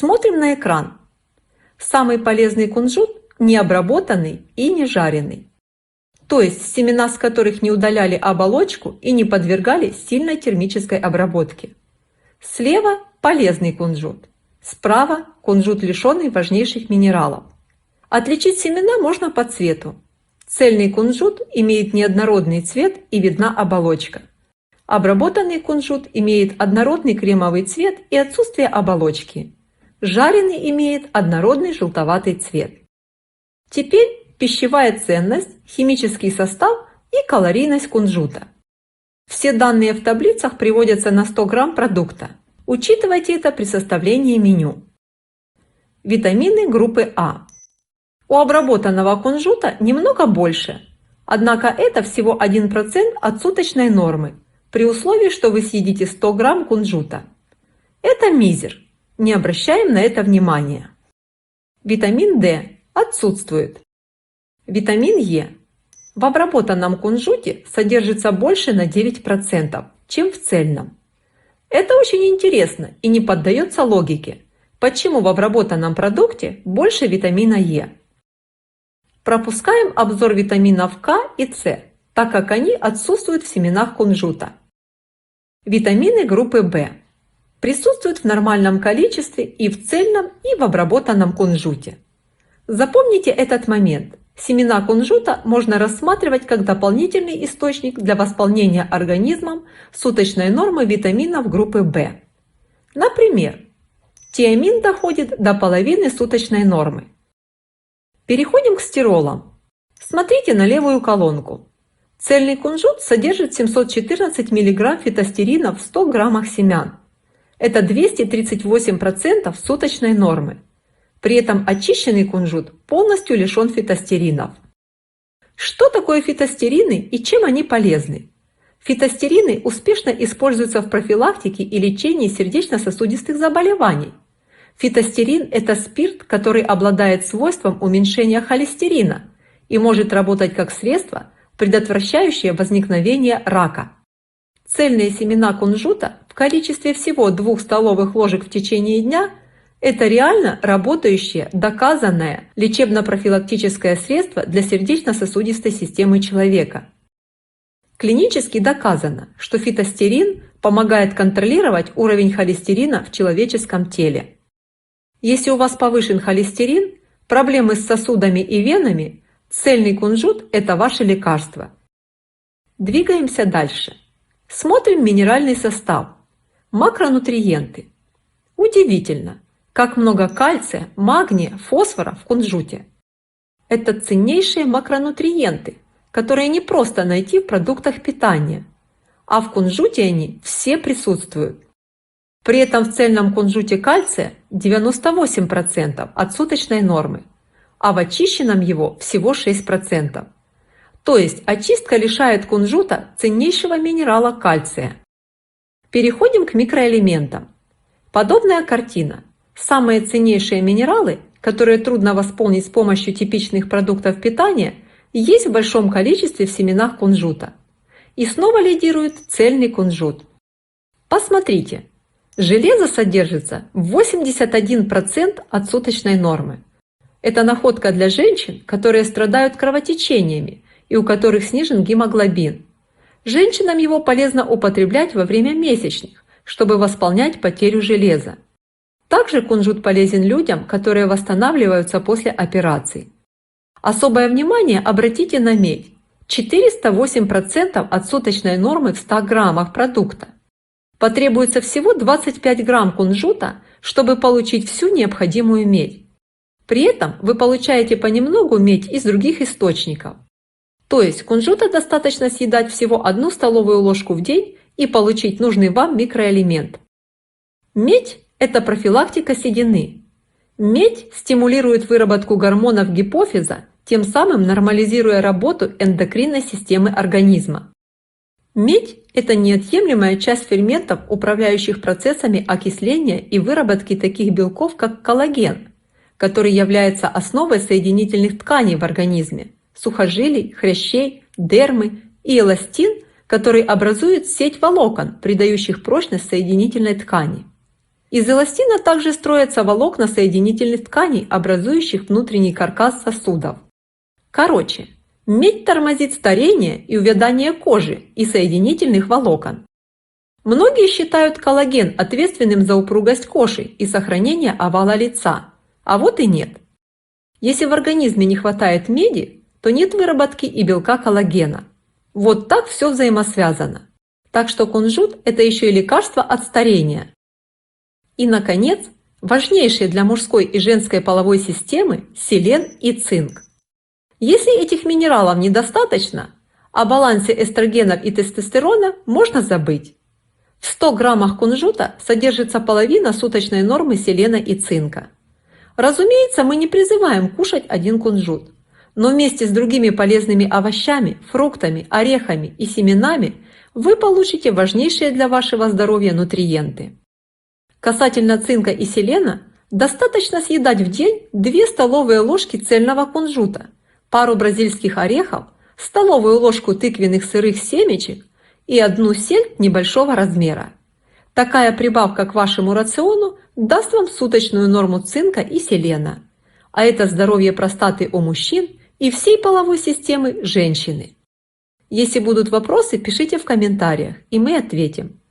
Смотрим на экран. Самый полезный кунжут не обработанный и не жареный. То есть семена, с которых не удаляли оболочку и не подвергали сильной термической обработке. Слева полезный кунжут. Справа кунжут, лишенный важнейших минералов. Отличить семена можно по цвету. Цельный кунжут имеет неоднородный цвет и видна оболочка. Обработанный кунжут имеет однородный кремовый цвет и отсутствие оболочки. Жареный имеет однородный желтоватый цвет. Теперь пищевая ценность, химический состав и калорийность кунжута. Все данные в таблицах приводятся на 100 грамм продукта. Учитывайте это при составлении меню. Витамины группы А. У обработанного кунжута немного больше, однако это всего 1% от суточной нормы, при условии, что вы съедите 100 грамм кунжута. Это мизер, не обращаем на это внимания. Витамин D отсутствует. Витамин Е. В обработанном кунжуте содержится больше на 9%, чем в цельном. Это очень интересно и не поддается логике, почему в обработанном продукте больше витамина Е. Пропускаем обзор витаминов К и С, так как они отсутствуют в семенах кунжута. Витамины группы В присутствуют в нормальном количестве и в цельном, и в обработанном кунжуте. Запомните этот момент. Семена кунжута можно рассматривать как дополнительный источник для восполнения организмом суточной нормы витаминов группы В. Например, тиамин доходит до половины суточной нормы. Переходим к стиролам. Смотрите на левую колонку. Цельный кунжут содержит 714 мг фитостерина в 100 граммах семян. Это 238% суточной нормы. При этом очищенный кунжут полностью лишен фитостеринов. Что такое фитостерины и чем они полезны? Фитостерины успешно используются в профилактике и лечении сердечно-сосудистых заболеваний. Фитостерин – это спирт, который обладает свойством уменьшения холестерина и может работать как средство, предотвращающее возникновение рака. Цельные семена кунжута в количестве всего 2 столовых ложек в течение дня – это реально работающее, доказанное лечебно-профилактическое средство для сердечно-сосудистой системы человека. Клинически доказано, что фитостерин помогает контролировать уровень холестерина в человеческом теле. Если у вас повышен холестерин, проблемы с сосудами и венами, цельный кунжут – это ваше лекарство. Двигаемся дальше. Смотрим минеральный состав. Макронутриенты. Удивительно, как много кальция, магния, фосфора в кунжуте. Это ценнейшие макронутриенты, которые не просто найти в продуктах питания, а в кунжуте они все присутствуют. При этом в цельном кунжуте кальция 98% от суточной нормы, а в очищенном его всего 6%. То есть очистка лишает кунжута ценнейшего минерала кальция. Переходим к микроэлементам. Подобная картина. Самые ценнейшие минералы, которые трудно восполнить с помощью типичных продуктов питания, есть в большом количестве в семенах кунжута. И снова лидирует цельный кунжут. Посмотрите, железо содержится в 81% от суточной нормы. Это находка для женщин, которые страдают кровотечениями и у которых снижен гемоглобин. Женщинам его полезно употреблять во время месячных, чтобы восполнять потерю железа. Также кунжут полезен людям, которые восстанавливаются после операций. Особое внимание обратите на медь. 408% от суточной нормы в 100 граммах продукта. Потребуется всего 25 грамм кунжута, чтобы получить всю необходимую медь. При этом вы получаете понемногу медь из других источников. То есть кунжута достаточно съедать всего 1 столовую ложку в день и получить нужный вам микроэлемент. Медь – это профилактика седины. Медь стимулирует выработку гормонов гипофиза, тем самым нормализируя работу эндокринной системы организма. Медь – это неотъемлемая часть ферментов, управляющих процессами окисления и выработки таких белков, как коллаген, который является основой соединительных тканей в организме – сухожилий, хрящей, дермы, и эластин, который образует сеть волокон, придающих прочность соединительной ткани. Из эластина также строятся волокна соединительных тканей, образующих внутренний каркас сосудов. Короче, медь тормозит старение и увядание кожи и соединительных волокон. Многие считают коллаген ответственным за упругость кожи и сохранение овала лица, а вот и нет. Если в организме не хватает меди, то нет выработки и белка коллагена. Вот так все взаимосвязано. Так что кунжут – это еще и лекарство от старения. И, наконец, важнейшие для мужской и женской половой системы селен и цинк. Если этих минералов недостаточно, о балансе эстрогенов и тестостерона можно забыть. В 100 граммах кунжута содержится половина суточной нормы селена и цинка. Разумеется, мы не призываем кушать один кунжут, но вместе с другими полезными овощами, фруктами, орехами и семенами вы получите важнейшие для вашего здоровья нутриенты. Касательно цинка и селена, достаточно съедать в день 2 столовые ложки цельного кунжута, пару бразильских орехов, столовую ложку тыквенных сырых семечек и 1 сельдь небольшого размера. Такая прибавка к вашему рациону даст вам суточную норму цинка и селена. А это здоровье простаты у мужчин и всей половой системы женщины. Если будут вопросы, пишите в комментариях, и мы ответим.